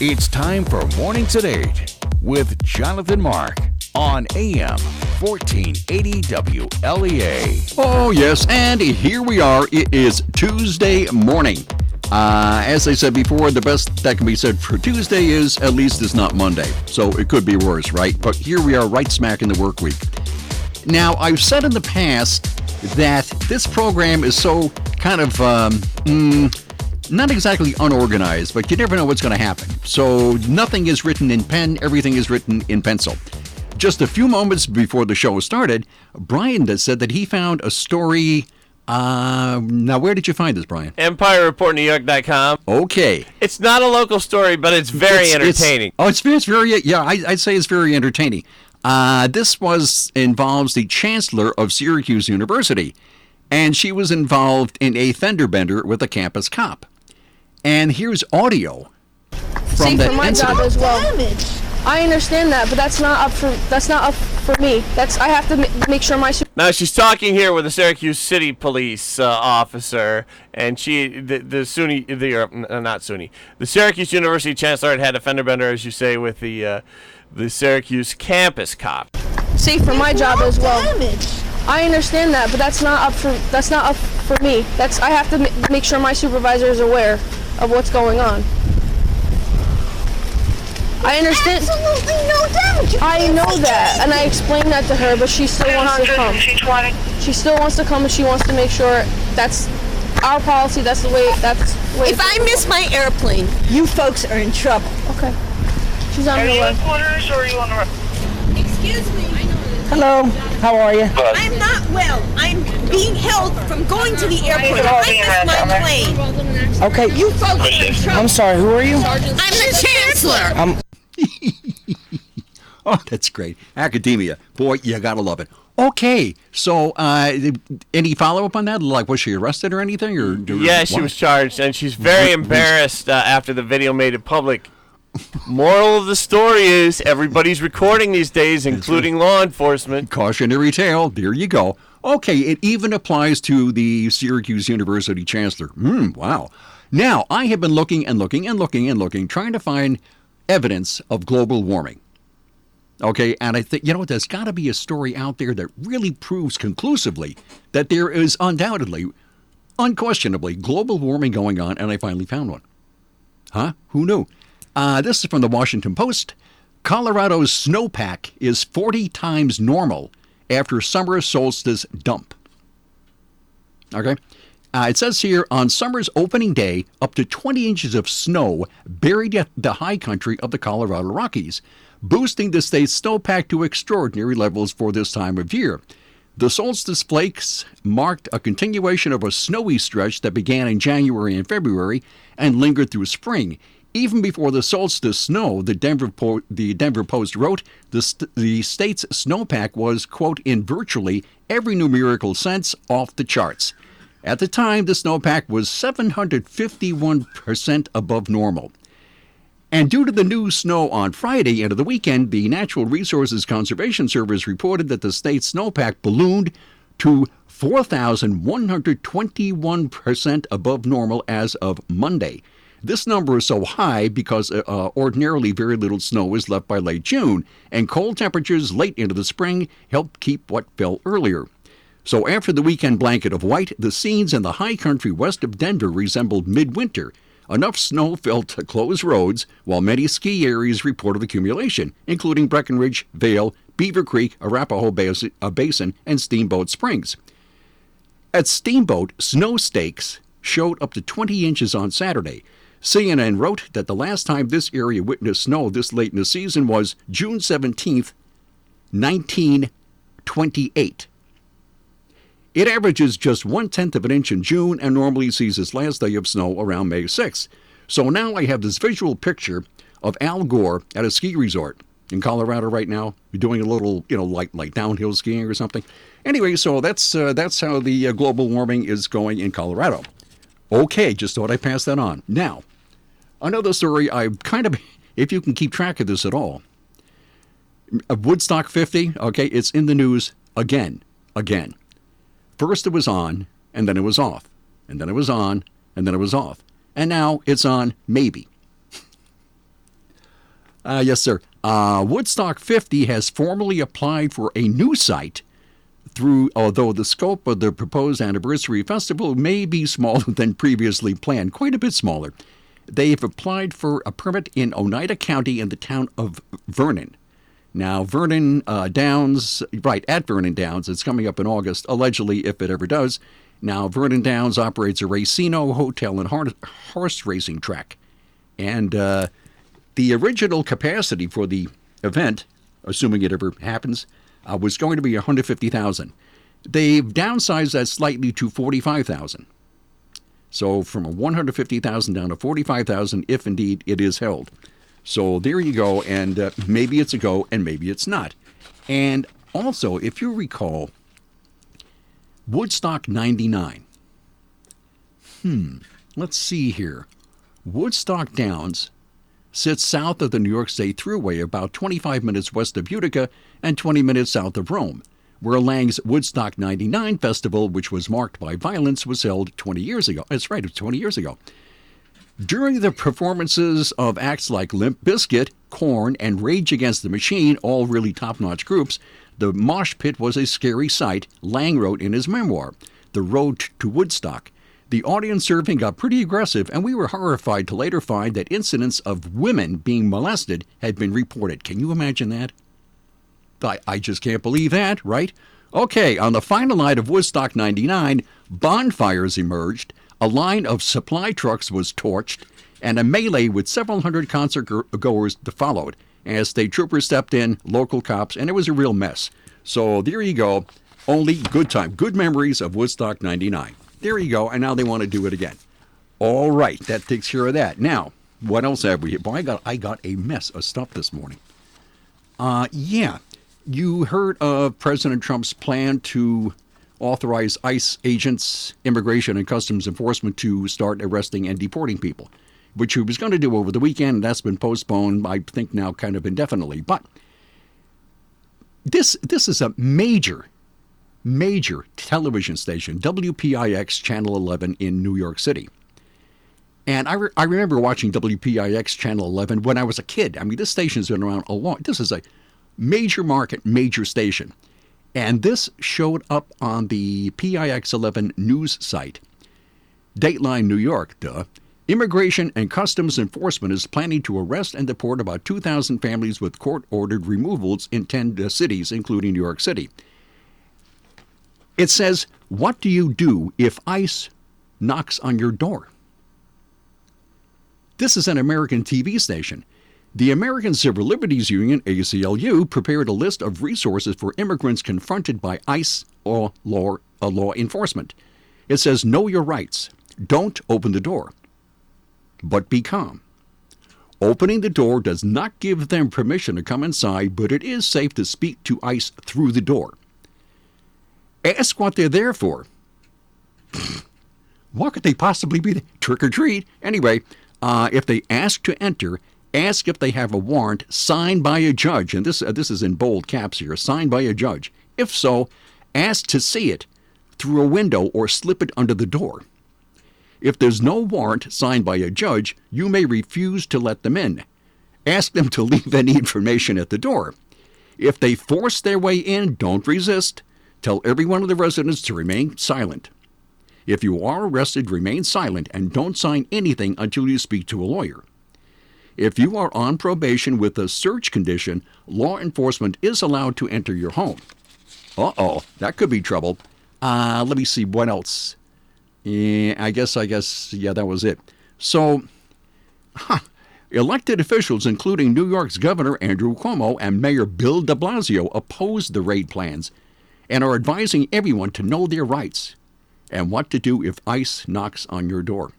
It's time for Mornings at 8 with Jonathan Mark on AM 1480 WLEA. Oh, yes, and here we are. It is Tuesday morning. As I said before, the best that can be said for Tuesday is at least it's not Monday. So it could be worse, right? But here we are right smack in the work week. Now, I've said in the past that this program is so kind of, not exactly unorganized, but you never know what's going to happen. So nothing is written in pen, everything is written in pencil. Just a few moments before the show started, Brian said that he found a story. Now, where did you find this, Brian? EmpireReportNewYork.com. Okay. It's not a local story, but it's very entertaining. It's very, yeah, I'd say it's very entertaining. This involves the chancellor of Syracuse University, and she was involved in a fender bender with a campus cop. And here's audio from that for my incident. job as well. I understand that, but that's not up for me. I have to make sure my Now she's talking here with a Syracuse City Police officer, and the Syracuse University chancellor had a fender bender, as you say, with the Syracuse campus cop. safe for my job as well. I understand that, but that's not up for me. I have to make sure my supervisor is aware of what's going on. I understand. Absolutely no damage. I know that, and I explained that to her, but she still wants to come. She still wants to come, and she wants to make sure that's our policy. That's the way. If I miss my airplane, you folks are in trouble. Okay. She's on her way. Are you in quarters or are you on the road? Excuse me. Hello, how are you? I'm not well. I'm being held from going to the airport. I missed my plane. Okay. You folks are in trouble. I'm sorry, who are you? I'm the chancellor. Oh, that's great. Academia. Boy, you gotta love it. Okay, so any follow-up on that? Like, was she arrested or anything? Yeah, she was charged, and she's very embarrassed after the video made it public. Moral of the story is everybody's recording these days, including law enforcement. Cautionary tale. There you go. Okay, it even applies to the Syracuse University chancellor. Wow. Now, I have been looking, trying to find evidence of global warming. Okay, and I think, there's got to be a story out there that really proves conclusively that there is unquestionably, global warming going on, and I finally found one. Huh? Who knew? This is from the Washington Post. Colorado's snowpack is 40 times normal after summer solstice dump. Okay? It says here, on summer's opening day, up to 20 inches of snow buried the high country of the Colorado Rockies, boosting the state's snowpack to extraordinary levels for this time of year. The solstice flakes marked a continuation of a snowy stretch that began in January and February and lingered through spring. Even before the solstice snow, the Denver Post wrote, the state's snowpack was, quote, in virtually every numerical sense, off the charts. At the time, the snowpack was 751% above normal. And due to the new snow on Friday into the weekend, the Natural Resources Conservation Service reported that the state's snowpack ballooned to 4,121% above normal as of Monday. This number is so high because ordinarily very little snow is left by late June, and cold temperatures late into the spring helped keep what fell earlier. So after the weekend blanket of white, the scenes in the high country west of Denver resembled midwinter. Enough snow fell to close roads, while many ski areas reported accumulation, including Breckenridge, Vail, Beaver Creek, Arapahoe Basin, and Steamboat Springs. At Steamboat, snow stakes showed up to 20 inches on Saturday. CNN wrote that the last time this area witnessed snow this late in the season was June 17th, 1928. It averages just 1/10 of an inch in June and normally sees its last day of snow around May 6th. So now I have this visual picture of Al Gore at a ski resort in Colorado right now. You're doing a little, like downhill skiing or something. Anyway, so that's how the global warming is going in Colorado. Okay, just thought I'd pass that on. Now, another story if you can keep track of this at all. Woodstock 50, okay, it's in the news again. First it was on, and then it was off. And then it was on, and then it was off. And now it's on maybe. Yes, sir. Woodstock 50 has formally applied for a new site although the scope of the proposed anniversary festival may be smaller than previously planned, quite a bit smaller. They've applied for a permit in Oneida County in the town of Vernon. Now, Vernon Downs, right, at Vernon Downs, it's coming up in August, allegedly, if it ever does. Now, Vernon Downs operates a racino, hotel, and horse racing track. And the original capacity for the event, assuming it ever happens, was going to be 150,000. They've downsized that slightly to 45,000. So from a 150,000 down to 45,000, if indeed it is held. So there you go, and maybe it's a go, and maybe it's not. And also, if you recall, Woodstock 99. Let's see here. Woodstock Downs sits south of the New York State Thruway, about 25 minutes west of Utica and 20 minutes south of Rome, where Lang's Woodstock 99 festival, which was marked by violence, was held 20 years ago. That's right, it was 20 years ago. During the performances of acts like Limp Bizkit, Korn, and Rage Against the Machine, all really top-notch groups, the mosh pit was a scary sight, Lang wrote in his memoir, The Road to Woodstock. The audience survey got pretty aggressive, and we were horrified to later find that incidents of women being molested had been reported. Can you imagine that? I just can't believe that, right? Okay, on the final night of Woodstock 99, bonfires emerged, a line of supply trucks was torched, and a melee with several hundred concert goers followed. As state troopers stepped in, local cops, and it was a real mess. So there you go. Only good time, good memories of Woodstock 99. There you go, and now they want to do it again. All right, that takes care of that. Now, what else have we? Boy, I got a mess of stuff this morning. Yeah, you heard of President Trump's plan to authorize ICE agents, Immigration and Customs Enforcement, to start arresting and deporting people, which he was going to do over the weekend, and that's been postponed, I think now kind of indefinitely. But this is a major television station, WPIX Channel 11 in New York City. And I remember watching WPIX Channel 11 when I was a kid. I mean, this station's been around a long. This is a major market, major station. And this showed up on the PIX 11 news site. Dateline New York, Immigration and Customs Enforcement is planning to arrest and deport about 2,000 families with court-ordered removals in 10 cities, including New York City. It says, what do you do if ICE knocks on your door? This is an American TV station. The American Civil Liberties Union, ACLU, prepared a list of resources for immigrants confronted by ICE or law enforcement. It says, know your rights. Don't open the door, but be calm. Opening the door does not give them permission to come inside, but it is safe to speak to ICE through the door. Ask what they're there for. What could they possibly be? Trick or treat. Anyway, if they ask to enter, ask if they have a warrant signed by a judge. And this is in bold caps here, signed by a judge. If so, ask to see it through a window or slip it under the door. If there's no warrant signed by a judge, you may refuse to let them in. Ask them to leave any information at the door. If they force their way in, don't resist. Tell every one of the residents to remain silent. If you are arrested, remain silent and don't sign anything until you speak to a lawyer. If you are on probation with a search condition, law enforcement is allowed to enter your home. Uh-oh, that could be trouble. Let me see, what else? I guess, yeah, that was it. So, elected officials, including New York's Governor Andrew Cuomo and Mayor Bill de Blasio, opposed the raid plans and are advising everyone to know their rights and what to do if ICE knocks on your door.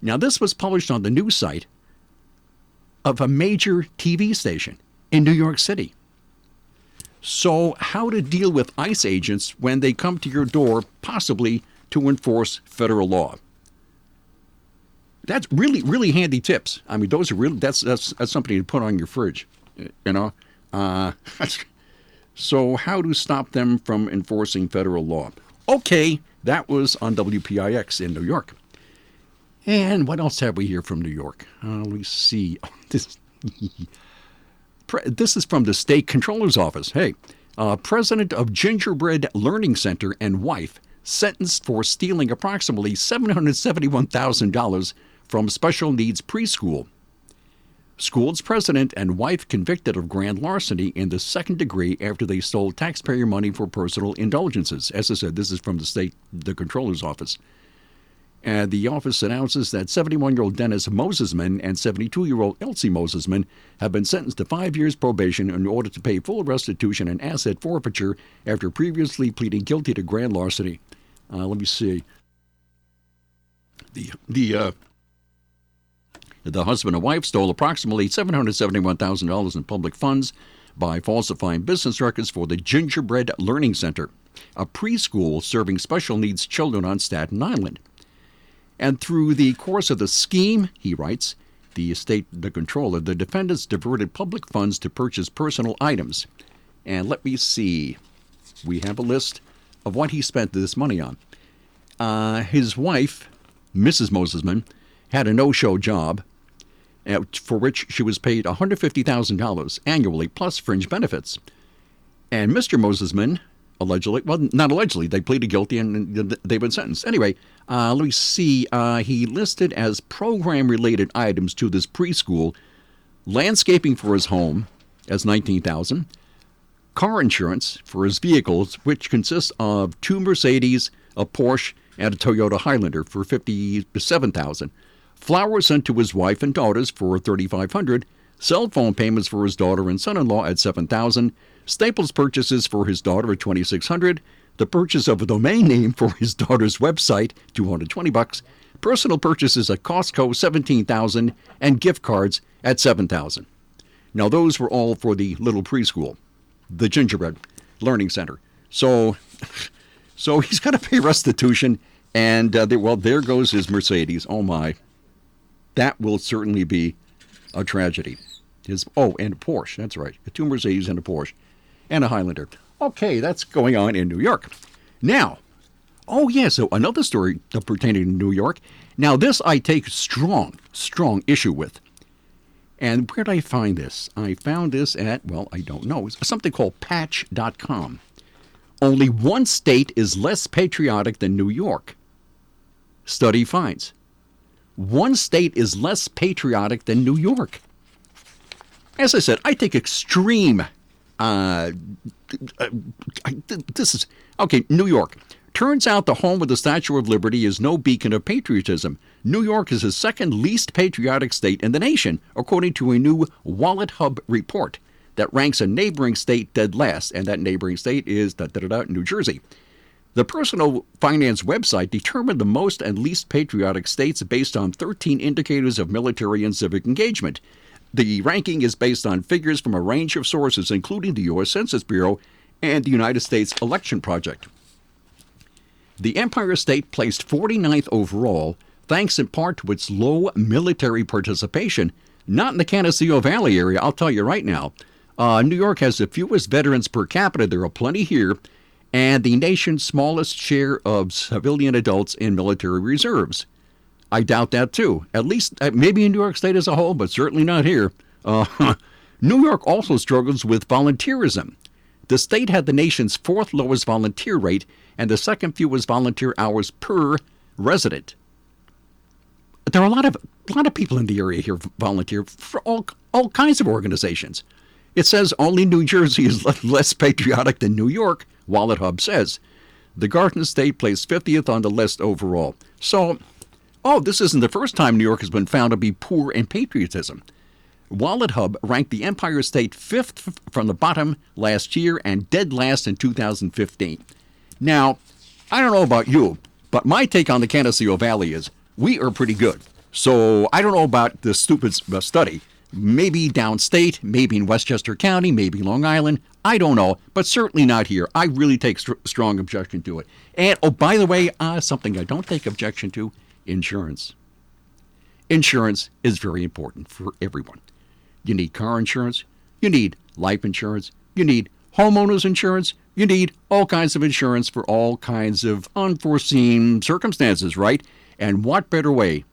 Now, this was published on the news site of a major TV station in New York City. So, how to deal with ICE agents when they come to your door, possibly to enforce federal law. That's really, really handy tips. I mean, those are really, that's something to put on your fridge, you know. So how to stop them from enforcing federal law. Okay, that was on WPIX in New York. And what else have we here from New York? Let me see. This is from the state controller's office. Hey, president of Gingerbread Learning Center and wife sentenced for stealing approximately $771,000 from special needs preschool. School's president and wife convicted of grand larceny in the second degree after they stole taxpayer money for personal indulgences. As I said, this is from the controller's office. And the office announces that 71-year-old Dennis Mosesman and 72-year-old Elsie Mosesman have been sentenced to 5 years probation in order to pay full restitution and asset forfeiture after previously pleading guilty to grand larceny. Let me see. The husband and wife stole approximately $771,000 in public funds by falsifying business records for the Gingerbread Learning Center, a preschool serving special needs children on Staten Island. And through the course of the scheme, he writes, the controller, the defendants diverted public funds to purchase personal items. And let me see. We have a list of what he spent this money on. His wife, Mrs. Mosesman, had a no-show job for which she was paid $150,000 annually plus fringe benefits. And Mr. Mosesman, allegedly, well, not allegedly, they pleaded guilty and they've been sentenced. Anyway, let me see. He listed as program-related items to this preschool landscaping for his home as $19,000, car insurance for his vehicles, which consists of 2 Mercedes, a Porsche, and a Toyota Highlander for $57,000. Flowers sent to his wife and daughters for $3,500. Cell phone payments for his daughter and son-in-law at $7,000. Staples purchases for his daughter at $2,600. The purchase of a domain name for his daughter's website, $220. Personal purchases at Costco, $17,000, and gift cards at $7,000. Now those were all for the little preschool, the Gingerbread Learning Center. So he's got to pay restitution, and there goes his Mercedes. Oh my, that will certainly be a tragedy. And a Porsche. That's right, 2 Mercedes and a Porsche, and a Highlander. Okay, that's going on in New York. Now, so another story pertaining to New York. Now, this I take strong issue with. And where did I find this? I found this at, I don't know, it's something called Patch.com. Only one state is less patriotic than New York. Study finds. One state is less patriotic than New York. As I said, I take extreme. New York. Turns out the home of the Statue of Liberty is no beacon of patriotism. New York is the second least patriotic state in the nation, according to a new Wallet Hub report that ranks a neighboring state dead last, and that neighboring state is New Jersey. The personal finance website determined the most and least patriotic states based on 13 indicators of military and civic engagement. The ranking is based on figures from a range of sources, including the U.S. Census Bureau and the United States Election Project. The Empire State placed 49th overall, thanks in part to its low military participation, not in the Canasteo Valley area, I'll tell you right now. New York has the fewest veterans per capita, there are plenty here, and the nation's smallest share of civilian adults in military reserves. I doubt that too, at least maybe in New York State as a whole, but certainly not here. New York also struggles with volunteerism. The state had the nation's 4th lowest volunteer rate and the second fewest volunteer hours per resident. There are a lot of people in the area here volunteer for all kinds of organizations. It says only New Jersey is less patriotic than New York, Wallet Hub says. The Garden State placed 50th on the list overall. So, this isn't the first time New York has been found to be poor in patriotism. Wallet Hub ranked the Empire State 5th from the bottom last year and dead last in 2015. Now, I don't know about you, but my take on the Canasteo Valley is we are pretty good. So I don't know about the stupid study. Maybe downstate, maybe in Westchester County, maybe Long Island. I don't know, but certainly not here. I really take strong objection to it. And, by the way, something I don't take objection to, insurance. Insurance is very important for everyone. You need car insurance. You need life insurance. You need homeowners insurance. You need all kinds of insurance for all kinds of unforeseen circumstances, right? And what better way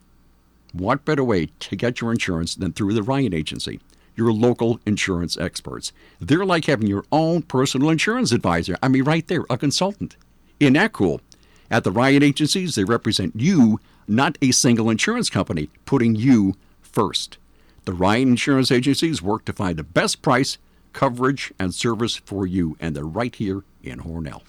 to get your insurance than through the Ryan Agency? your local insurance experts. They're like having your own personal insurance advisor. I mean, right there, a consultant. Isn't that cool? At the Ryan agencies, they represent you, not a single insurance company, putting you first. The Ryan Insurance Agencies work to find the best price, coverage, and service for you, and they're right here in Hornell.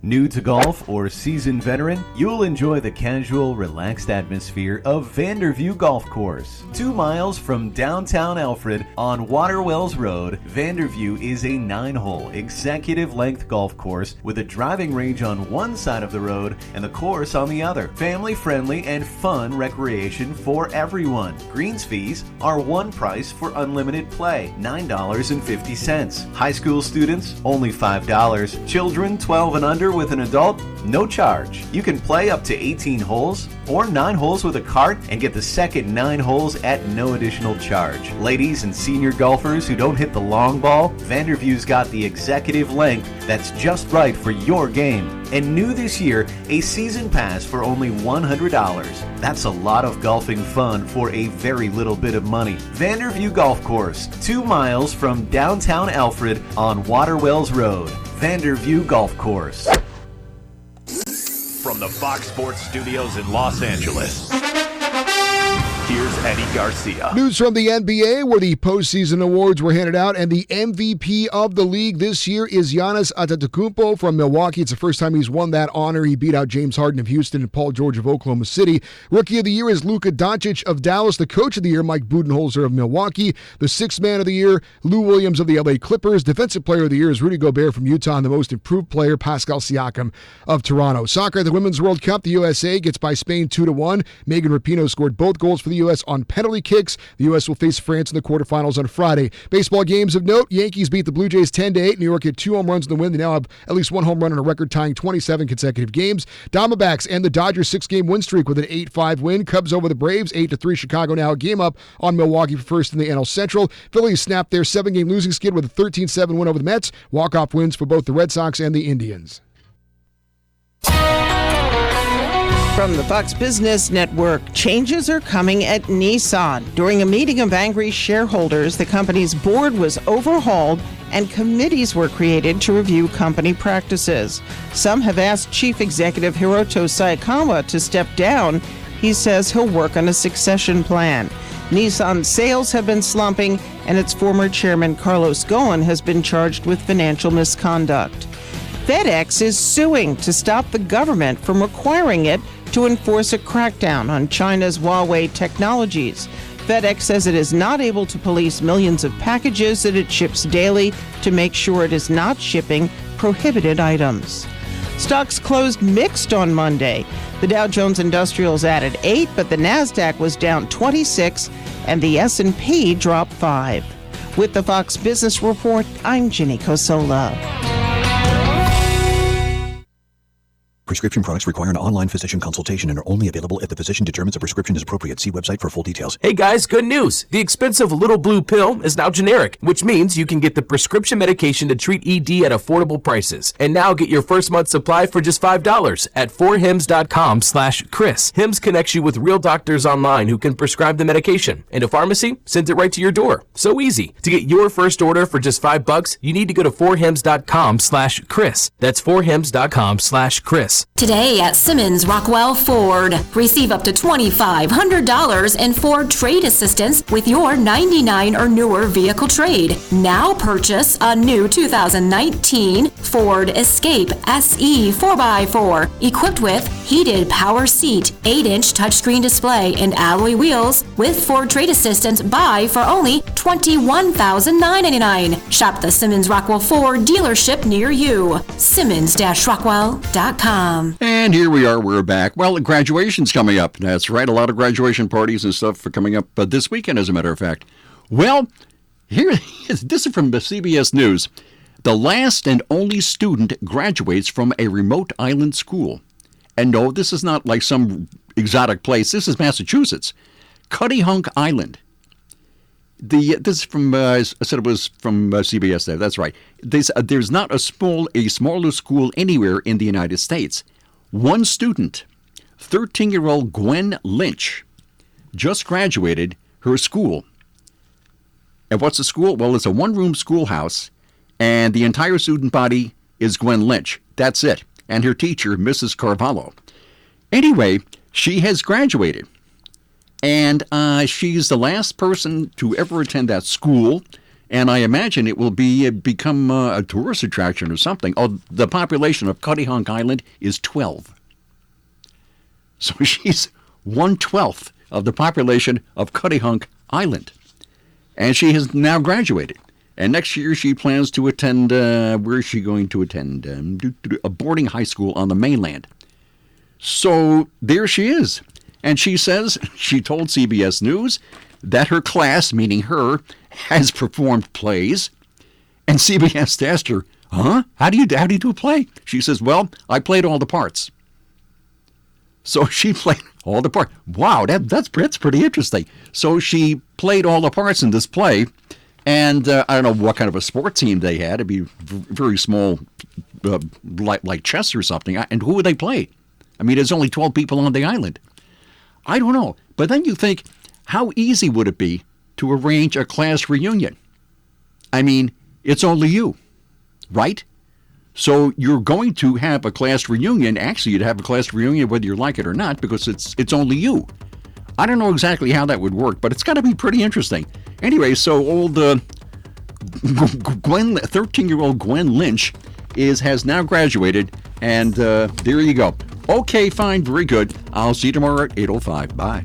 New to golf or seasoned veteran, you'll enjoy the casual, relaxed atmosphere of Vanderview Golf Course. 2 miles from downtown Alfred on Waterwells Road, Vanderview is a 9-hole executive-length golf course with a driving range on one side of the road and the course on the other. Family-friendly and fun recreation for everyone. Greens fees are one price for unlimited play, $9.50. High school students, only $5. Children 12 and under with an adult, no charge. You can play up to 18 holes or 9 holes with a cart and get the second 9 holes at no additional charge. Ladies and senior golfers who don't hit the long ball, Vanderview's got the executive length that's just right for your game. And new this year, a season pass for only $100. That's a lot of golfing fun for a very little bit of money. Vanderview Golf Course, 2 miles from downtown Alfred on Waterwells Road. Vanderview Golf Course. From the Fox Sports Studios in Los Angeles, here's Eddie Garcia. News from the NBA, where the postseason awards were handed out, and the MVP of the league this year is Giannis Antetokounmpo from Milwaukee. It's the first time he's won that honor. He beat out James Harden of Houston and Paul George of Oklahoma City. Rookie of the year is Luka Doncic of Dallas. The coach of the year, Mike Budenholzer of Milwaukee. The sixth man of the year, Lou Williams of the LA Clippers. Defensive player of the year is Rudy Gobert from Utah, and the most improved player, Pascal Siakam of Toronto. Soccer at the Women's World Cup, the USA gets by Spain 2-1. Megan Rapinoe scored both goals for the U.S. on penalty kicks. The U.S. will face France in the quarterfinals on Friday. Baseball games of note, Yankees beat the Blue Jays 10-8. New York hit 2 home runs in the win. They now have at least 1 home run in a record-tying 27 consecutive games. Diamondbacks end the Dodgers' 6-game win streak with an 8-5 win. Cubs over the Braves, 8-3. Chicago now a game up on Milwaukee for first in the NL Central. Phillies snapped their 7-game losing skid with a 13-7 win over the Mets. Walk-off wins for both the Red Sox and the Indians. From the Fox Business Network, changes are coming at Nissan. During a meeting of angry shareholders, the company's board was overhauled and committees were created to review company practices. Some have asked Chief Executive Hiroto Saikawa to step down. He says he'll work on a succession plan. Nissan's sales have been slumping, and its former chairman Carlos Ghosn has been charged with financial misconduct. FedEx is suing to stop the government from requiring it to enforce a crackdown on China's Huawei technologies. FedEx says it is not able to police millions of packages that it ships daily to make sure it is not shipping prohibited items. Stocks closed mixed on Monday. The Dow Jones Industrials added 8, but the Nasdaq was down 26, and the S&P dropped 5. With the Fox Business Report, I'm Ginny Cosola. Prescription products require an online physician consultation and are only available if the physician determines a prescription is appropriate. See website for full details. Hey guys, good news. The expensive little blue pill is now generic, which means you can get the prescription medication to treat ED at affordable prices. And now get your first month's supply for just $5 at 4hims.com/Chris. Hims connects you with real doctors online who can prescribe the medication, and a pharmacy sends it right to your door. So easy. To get your first order for just $5, you need to go to 4hims.com/Chris. That's 4hims.com/Chris. Today at Simmons Rockwell Ford, receive up to $2,500 in Ford trade assistance with your 99 or newer vehicle trade. Now purchase a new 2019 Ford Escape SE 4x4 equipped with heated power seat, 8-inch touchscreen display, and alloy wheels with Ford trade assistance buy for only $21,999. Shop the Simmons Rockwell Ford dealership near you. Simmons-Rockwell.com. And here we are, we're back. Well, graduation's coming up. That's right, a lot of graduation parties and stuff are coming up this weekend, as a matter of fact. Well, this is from the CBS News. The last and only student graduates from a remote island school. And no, this is not like some exotic place. This is Massachusetts. Cuttyhunk Island. This is from, I said it was from CBS there. That's right. There's not a smaller school anywhere in the United States. One student, 13-year-old Gwen Lynch, just graduated her school. And what's the school? Well, it's a one-room schoolhouse, and the entire student body is Gwen Lynch. That's it. And her teacher, Mrs. Carvalho. Anyway, she has graduated. And she's the last person to ever attend that school. And I imagine it will become a tourist attraction or something. Oh, the population of Cuttyhunk Island is 12. So she's 1/12 of the population of Cuttyhunk Island. And she has now graduated. And next year she plans to attend, where is she going to attend? A boarding high school on the mainland. So there she is. And she says, she told CBS News that her class, meaning her, has performed plays. And CBS asked her, how do you do a play? She says, well, I played all the parts. So she played all the parts. Wow, that's pretty interesting. So she played all the parts in this play. And I don't know what kind of a sport team they had. It'd be very small, like chess or something. And who would they play? I mean, there's only 12 people on the island. I don't know. But then you think, how easy would it be to arrange a class reunion? I mean, it's only you, right? So you're going to have a class reunion. Actually, you'd have a class reunion whether you like it or not, because it's only you. I don't know exactly how that would work, but it's got to be pretty interesting. Anyway, so old 13-year-old Gwen Lynch has now graduated, and there you go. Okay, fine, very good. I'll see you tomorrow at 8:05. Bye.